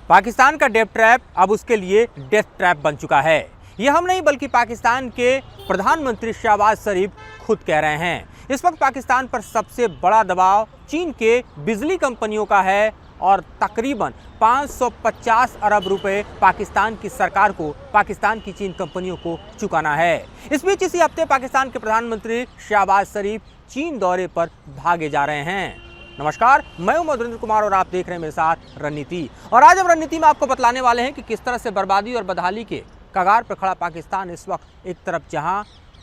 पाकिस्तान का death trap अब उसके लिए डेथ ट्रैप बन चुका है। यह हम नहीं बल्कि पाकिस्तान के प्रधानमंत्री शहबाज शरीफ खुद कह रहे हैं। इस वक्त पाकिस्तान पर सबसे बड़ा दबाव चीन के बिजली कंपनियों का है और तकरीबन 550 अरब रुपए पाकिस्तान की सरकार को पाकिस्तान की चीन कंपनियों को चुकाना है। इस बीच इसी हफ्ते पाकिस्तान के प्रधानमंत्री शहबाज शरीफ चीन दौरे पर भागे जा रहे हैं। नमस्कार, मैं हूं मधुरेंद्र कुमार और आप देख रहे हैं मेरे साथ रणनीति। और आज हम रणनीति में आपको बतलाने वाले हैं कि किस तरह से बर्बादी और बदहाली के कगार पर खड़ा पाकिस्तान इस वक्त एक तरफ जहां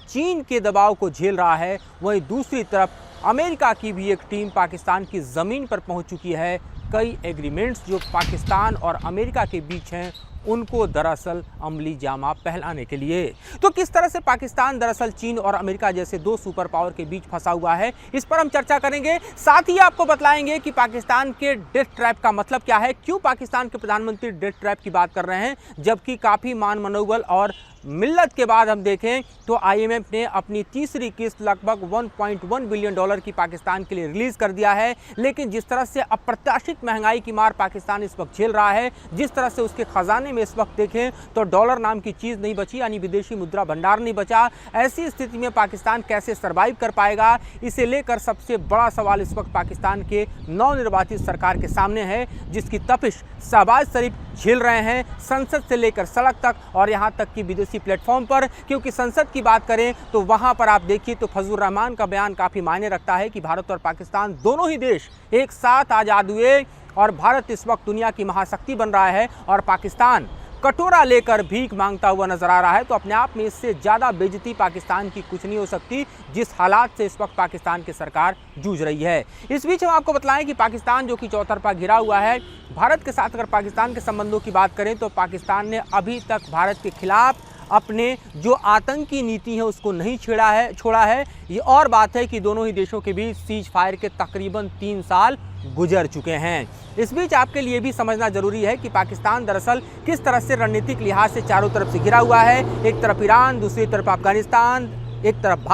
चीन के दबाव को झेल रहा है, वहीं दूसरी तरफ अमेरिका की भी एक टीम पाकिस्तान की ज़मीन पर पहुंच चुकी है। कई एग्रीमेंट्स जो पाकिस्तान और अमेरिका के बीच हैं उनको दरअसल अमली जामा पहनाने के लिए। तो किस तरह से पाकिस्तान दरअसल चीन और अमेरिका जैसे दो सुपर पावर के बीच फंसा हुआ है, इस पर हम चर्चा करेंगे। साथ ही आपको बतलाएंगे कि पाकिस्तान के डेथ ट्रैप का मतलब क्या है, क्यों पाकिस्तान के प्रधानमंत्री डेथ ट्रैप की बात कर रहे हैं, जबकि काफ़ी मान मनोबल और मिल्लत के बाद हम देखें तो IMF ने अपनी तीसरी किस्त लगभग 1.1 बिलियन डॉलर की पाकिस्तान के लिए रिलीज़ कर दिया है। लेकिन जिस तरह से अप्रत्याशित महंगाई की मार पाकिस्तान इस वक्त झेल रहा है, जिस तरह से उसके खजाने में इस वक्त देखें तो डॉलर नाम की चीज़ नहीं बची, यानी विदेशी मुद्रा भंडार नहीं बचा। ऐसी स्थिति में पाकिस्तान कैसे सर्वाइव कर पाएगा, इसे लेकर सबसे बड़ा सवाल इस वक्त पाकिस्तान के नवनिर्वाचित सरकार के सामने है, जिसकी तपिश शहबाज शरीफ झेल रहे हैं, संसद से लेकर सड़क तक और यहाँ तक कि विदेशी प्लेटफॉर्म पर। क्योंकि संसद की बात करें तो वहाँ पर आप देखिए तो फजलुर रहमान का बयान काफ़ी मायने रखता है कि भारत और पाकिस्तान दोनों ही देश एक साथ आज़ाद हुए और भारत इस वक्त दुनिया की महाशक्ति बन रहा है और पाकिस्तान कटोरा लेकर भीख मांगता हुआ नजर आ रहा है। तो अपने आप में इससे ज़्यादा बेइज्जती पाकिस्तान की कुछ नहीं हो सकती, जिस हालात से इस वक्त पाकिस्तान की सरकार जूझ रही है। इस बीच हम आपको बतलाएं कि पाकिस्तान जो कि चौतरफा घिरा हुआ है, भारत के साथ अगर पाकिस्तान के संबंधों की बात करें तो पाकिस्तान ने अभी तक भारत के खिलाफ अपने जो आतंकी नीति है उसको नहीं छोड़ा है। ये और बात है कि दोनों ही देशों के बीच सीज फायर के तकरीबन 3 साल गुजर चुके हैं। इस बीच आपके लिए भी समझना जरूरी है कि पाकिस्तान दरअसल किस तरह से रणनीतिक लिहाज से चारों तरफ से घिरा हुआ है। एक तरफ ईरान, दूसरी तरफ अफगानिस्तान, एक तरफ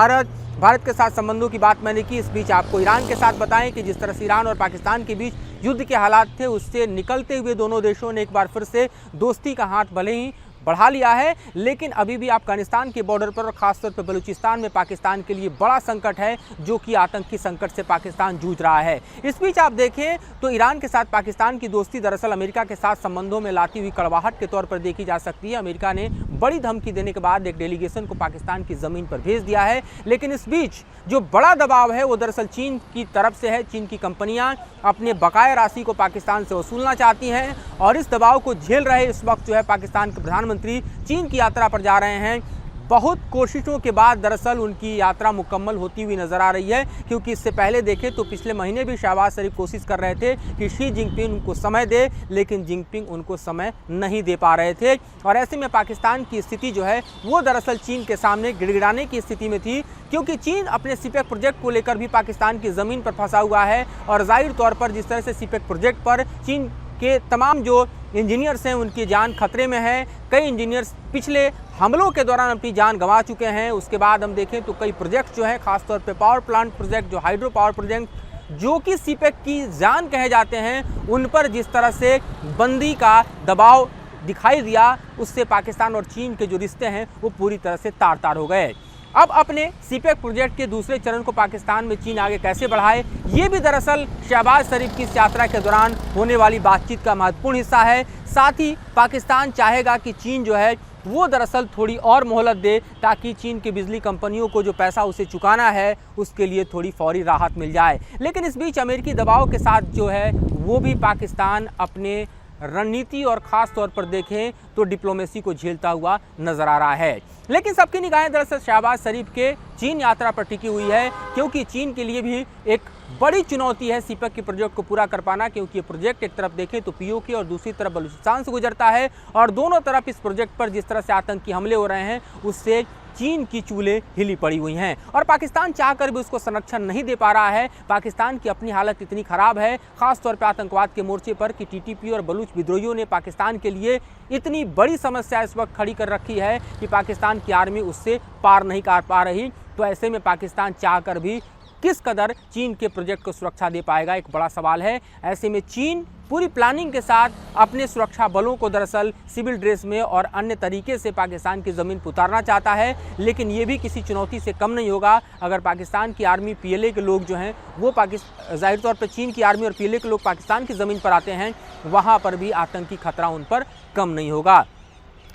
भारत के साथ संबंधों की बात मैंने की। इस बीच आपको ईरान के साथ बताएं कि जिस तरह से ईरान और पाकिस्तान के बीच युद्ध के हालात थे, उससे निकलते हुए दोनों देशों ने एक बार फिर से दोस्ती का हाथ भले ही बढ़ा लिया है, लेकिन अभी भी अफगानिस्तान के बॉर्डर पर और खासतौर पर बलूचिस्तान में पाकिस्तान के लिए बड़ा संकट है, जो कि आतंकी संकट से पाकिस्तान जूझ रहा है। इस बीच आप देखें तो ईरान के साथ पाकिस्तान की दोस्ती दरअसल अमेरिका के साथ संबंधों में लाती हुई कड़वाहट के तौर पर देखी जा सकती है। अमेरिका ने बड़ी धमकी देने के बाद एक डेलीगेशन को पाकिस्तान की ज़मीन पर भेज दिया है। लेकिन इस बीच जो बड़ा दबाव है वो दरअसल चीन की तरफ से है। चीन की कंपनियां अपने बकाया राशि को पाकिस्तान से वसूलना चाहती हैं और इस दबाव को झेल रहे इस वक्त जो है पाकिस्तान के प्रधानमंत्री चीन की यात्रा पर जा रहे हैं। बहुत कोशिशों के बाद दरअसल उनकी यात्रा मुकम्मल होती हुई नजर आ रही है, क्योंकि इससे पहले देखें तो पिछले महीने भी शहबाज शरीफ कोशिश कर रहे थे कि शी जिनपिंग उनको समय दे, लेकिन जिनपिंग उनको समय नहीं दे पा रहे थे। और ऐसे में पाकिस्तान की स्थिति जो है वो दरअसल चीन के सामने गिड़गिड़ाने की स्थिति में थी, क्योंकि चीन अपने सीपेक प्रोजेक्ट को लेकर भी पाकिस्तान की ज़मीन पर फंसा हुआ है। और जाहिर तौर पर जिस तरह से सीपेक प्रोजेक्ट पर चीन के तमाम जो इंजीनियर्स हैं उनकी जान खतरे में है। कई इंजीनियर्स पिछले हमलों के दौरान अपनी जान गंवा चुके हैं। उसके बाद हम देखें तो कई प्रोजेक्ट जो हैं, खासतौर पे पावर प्लांट प्रोजेक्ट, जो हाइड्रो पावर प्रोजेक्ट जो कि सीपेक की जान कहे जाते हैं, उन पर जिस तरह से बंदी का दबाव दिखाई दिया, उससे पाकिस्तान और चीन के जो रिश्ते हैं वो पूरी तरह से तार तार हो गए। अब अपने सीपेक प्रोजेक्ट के दूसरे चरण को पाकिस्तान में चीन आगे कैसे बढ़ाए, ये भी दरअसल शहबाज शरीफ की इस यात्रा के दौरान होने वाली बातचीत का महत्वपूर्ण हिस्सा है। साथ ही पाकिस्तान चाहेगा कि चीन जो है वो दरअसल थोड़ी और मोहलत दे, ताकि चीन की बिजली कंपनियों को जो पैसा उसे चुकाना है उसके लिए थोड़ी फौरी राहत मिल जाए। लेकिन इस बीच अमेरिकी दबाव के साथ जो है वो भी पाकिस्तान अपने रणनीति और ख़ास तौर पर देखें तो डिप्लोमेसी को झेलता हुआ नजर आ रहा है। लेकिन सबकी निगाहें दरअसल शहबाज शरीफ के चीन यात्रा पर टिकी हुई है, क्योंकि चीन के लिए भी एक बड़ी चुनौती है सीपेक के प्रोजेक्ट को पूरा कर पाना। क्योंकि ये प्रोजेक्ट एक तरफ देखें तो POK और दूसरी तरफ बलूचिस्तान से गुजरता है, और दोनों तरफ इस प्रोजेक्ट पर जिस तरह से आतंकी हमले हो रहे हैं उससे चीन की चूल्हे हिली पड़ी हुई हैं। और पाकिस्तान चाहकर भी उसको संरक्षण नहीं दे पा रहा है। पाकिस्तान की अपनी हालत इतनी ख़राब है, ख़ासतौर पर आतंकवाद के मोर्चे पर, कि TTP और बलूच विद्रोहियों ने पाकिस्तान के लिए इतनी बड़ी समस्या इस वक्त खड़ी कर रखी है कि पाकिस्तान की आर्मी उससे पार नहीं कर पा रही। तो ऐसे में पाकिस्तान चाहकर भी किस कदर चीन के प्रोजेक्ट को सुरक्षा दे पाएगा, एक बड़ा सवाल है। ऐसे में चीन पूरी प्लानिंग के साथ अपने सुरक्षा बलों को दरअसल सिविल ड्रेस में और अन्य तरीके से पाकिस्तान की ज़मीन पर उतारना चाहता है, लेकिन ये भी किसी चुनौती से कम नहीं होगा। अगर पाकिस्तान की आर्मी, PLA के लोग जो हैं वो ज़ाहिर तौर पर चीन की आर्मी और PLA के लोग पाकिस्तान की ज़मीन पर आते हैं, वहाँ पर भी आतंकी खतरा उन पर कम नहीं होगा।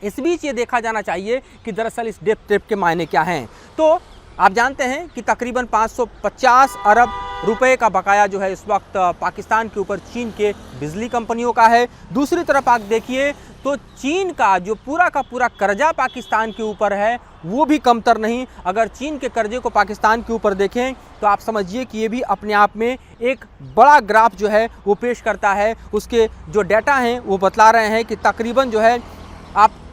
इस बीच ये देखा जाना चाहिए कि दरअसल इस डेथ ट्रैप के मायने क्या हैं। तो आप जानते हैं कि तकरीबन 550 अरब रुपए का बकाया जो है इस वक्त पाकिस्तान के ऊपर चीन के बिजली कंपनियों का है। दूसरी तरफ आप देखिए तो चीन का जो पूरा का पूरा कर्जा पाकिस्तान के ऊपर है वो भी कमतर नहीं। अगर चीन के कर्जे को पाकिस्तान के ऊपर देखें तो आप समझिए कि ये भी अपने आप में एक बड़ा ग्राफ जो है वो पेश करता है। उसके जो डाटा हैं वो बतला रहे हैं कि तकरीबन जो है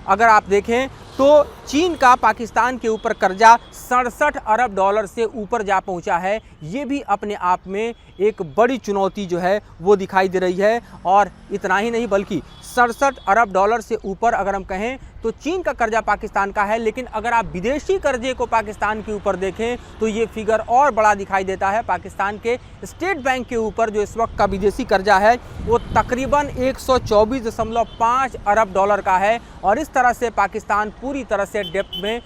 अगर आप देखें तो चीन का पाकिस्तान के ऊपर कर्जा 67 अरब डॉलर से ऊपर जा पहुंचा है। ये भी अपने आप में एक बड़ी चुनौती जो है वो दिखाई दे रही है। और इतना ही नहीं बल्कि 67 अरब डॉलर से ऊपर अगर हम कहें तो चीन का कर्जा पाकिस्तान का है, लेकिन अगर आप विदेशी कर्जे को पाकिस्तान के ऊपर देखें तो ये फिगर और बड़ा दिखाई देता है। पाकिस्तान के स्टेट बैंक के ऊपर जो इस वक्त का विदेशी कर्जा है वो तकरीबन 124.5 अरब डॉलर का है। और इस तरह से पाकिस्तान पूरी तरह से डेप्ट में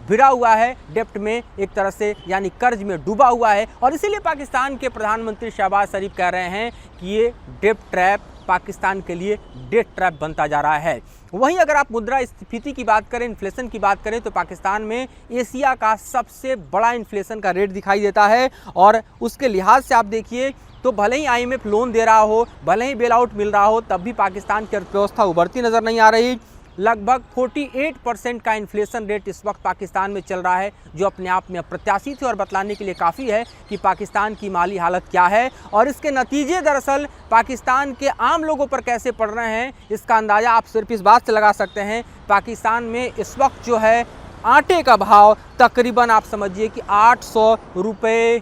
भिड़ा हुआ है, डेप्ट में एक तरह से यानी कर्ज में डूबा हुआ है। और इसीलिए पाकिस्तान के प्रधानमंत्री शहबाज शरीफ कह रहे हैं कि ये डेप्ट ट्रैप पाकिस्तान के लिए डेथ ट्रैप बनता जा रहा है। वहीं अगर आप मुद्रास्फीति की बात करें, इन्फ्लेशन की बात करें, तो पाकिस्तान में एशिया का सबसे बड़ा इन्फ्लेशन का रेट दिखाई देता है। और उसके लिहाज से आप देखिए तो भले ही IMF लोन दे रहा हो, भले ही बेल आउट मिल रहा हो, तब भी पाकिस्तान की अर्थव्यवस्था उभरती नज़र नहीं आ रही। लगभग 48% का इन्फ्लेशन रेट इस वक्त पाकिस्तान में चल रहा है, जो अपने आप में अप्रत्याशित है और बतलाने के लिए काफ़ी है कि पाकिस्तान की माली हालत क्या है। और इसके नतीजे दरअसल पाकिस्तान के आम लोगों पर कैसे पड़ रहे हैं, इसका अंदाज़ा आप सिर्फ इस बात से लगा सकते हैं। पाकिस्तान में इस वक्त जो है आटे का भाव तकरीबन आप समझिए कि 800 रुपये,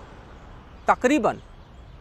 तकरीबन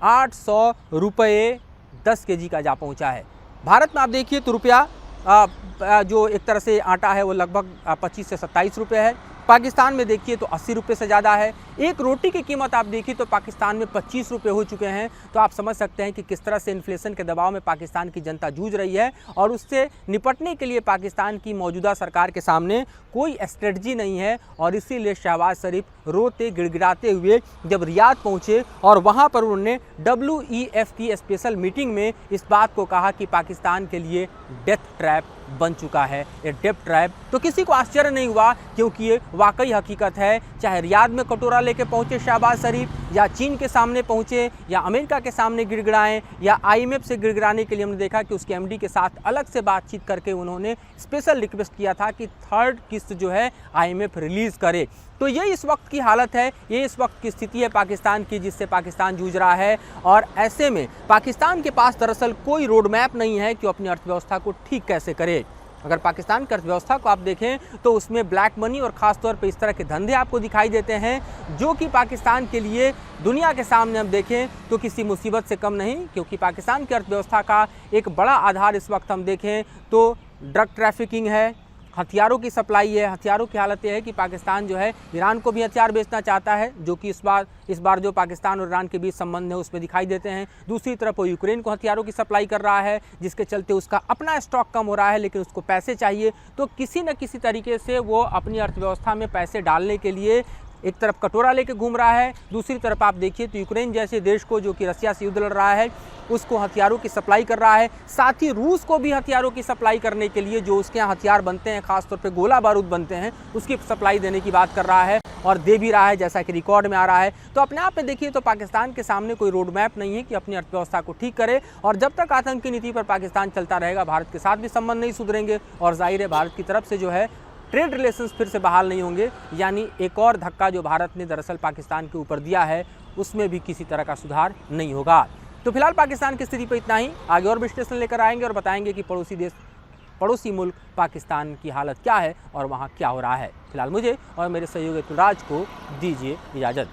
800 रुपये 10 kg का जा पहुंचा है। भारत में आप देखिए तो रुपया जो एक तरह से आटा है वो लगभग 25 से 27 रुपये है। पाकिस्तान में देखिए तो 80 रुपये से ज़्यादा है। एक रोटी की कीमत आप देखिए तो पाकिस्तान में 25 रुपये हो चुके हैं। तो आप समझ सकते हैं कि किस तरह से इन्फ्लेशन के दबाव में पाकिस्तान की जनता जूझ रही है। और उससे निपटने के लिए पाकिस्तान की मौजूदा सरकार के सामने कोई स्ट्रेटजी नहीं है। और इसीलिए शहबाज शरीफ रोते गिड़गिड़ाते हुए जब रियाद पहुँचे और वहाँ पर उन्होंने WEF की स्पेशल मीटिंग में इस बात को कहा कि पाकिस्तान के लिए डेथ ट्रैप बन चुका है, ये डेथ ट्रैप। तो किसी को आश्चर्य नहीं हुआ, क्योंकि ये वाकई हकीकत है। चाहे रियाद में कटोरा लेके पहुंचे शहबाज शरीफ, या चीन के सामने पहुंचे, या अमेरिका के सामने गिड़गिड़ाएं, या IMF से गिड़गिड़ाने के लिए हमने देखा कि उसके MD के साथ अलग से बातचीत करके उन्होंने स्पेशल रिक्वेस्ट किया था कि 3rd किस्त जो है IMF रिलीज़ करे। तो ये इस वक्त की हालत है, ये इस वक्त की स्थिति है पाकिस्तान की, जिससे पाकिस्तान जूझ रहा है। और ऐसे में पाकिस्तान के पास दरअसल कोई रोड मैप नहीं है कि अपनी अर्थव्यवस्था को ठीक कैसे करे। अगर पाकिस्तान की अर्थव्यवस्था को आप देखें तो उसमें ब्लैक मनी और ख़ास तौर पे इस तरह के धंधे आपको दिखाई देते हैं, जो कि पाकिस्तान के लिए दुनिया के सामने हम देखें तो किसी मुसीबत से कम नहीं। क्योंकि पाकिस्तान की अर्थव्यवस्था का एक बड़ा आधार इस वक्त हम देखें तो ड्रग ट्रैफिकिंग है, हथियारों की सप्लाई है। हथियारों की हालत यह है कि पाकिस्तान जो है ईरान को भी हथियार बेचना चाहता है, जो कि इस बार जो पाकिस्तान और ईरान के बीच संबंध है उसमें दिखाई देते हैं। दूसरी तरफ वो यूक्रेन को हथियारों की सप्लाई कर रहा है, जिसके चलते उसका अपना स्टॉक कम हो रहा है, लेकिन उसको पैसे चाहिए। तो किसी न किसी तरीके से वो अपनी अर्थव्यवस्था में पैसे डालने के लिए एक तरफ कटोरा लेके घूम रहा है, दूसरी तरफ आप देखिए तो यूक्रेन जैसे देश को, जो कि रसिया से युद्ध लड़ रहा है, उसको हथियारों की सप्लाई कर रहा है। साथ ही रूस को भी हथियारों की सप्लाई करने के लिए, जो उसके यहाँ हथियार बनते हैं, खासतौर पे गोला बारूद बनते हैं, उसकी सप्लाई देने की बात कर रहा है और दे भी रहा है, जैसा कि रिकॉर्ड में आ रहा है। तो अपने आप में देखिए तो पाकिस्तान के सामने कोई रोड मैप नहीं है कि अपनी अर्थव्यवस्था को ठीक करे। और जब तक आतंकी नीति पर पाकिस्तान चलता रहेगा, भारत के साथ भी संबंध नहीं सुधरेंगे और जाहिर है भारत की तरफ से जो है ट्रेड रिलेशंस फिर से बहाल नहीं होंगे। यानी एक और धक्का जो भारत ने दरअसल पाकिस्तान के ऊपर दिया है, उसमें भी किसी तरह का सुधार नहीं होगा। तो फिलहाल पाकिस्तान की स्थिति पर इतना ही। आगे और विश्लेषण लेकर आएंगे और बताएंगे कि पड़ोसी मुल्क पाकिस्तान की हालत क्या है और वहाँ क्या हो रहा है। फिलहाल मुझे और मेरे सहयोगी तुलराज को दीजिए इजाज़त।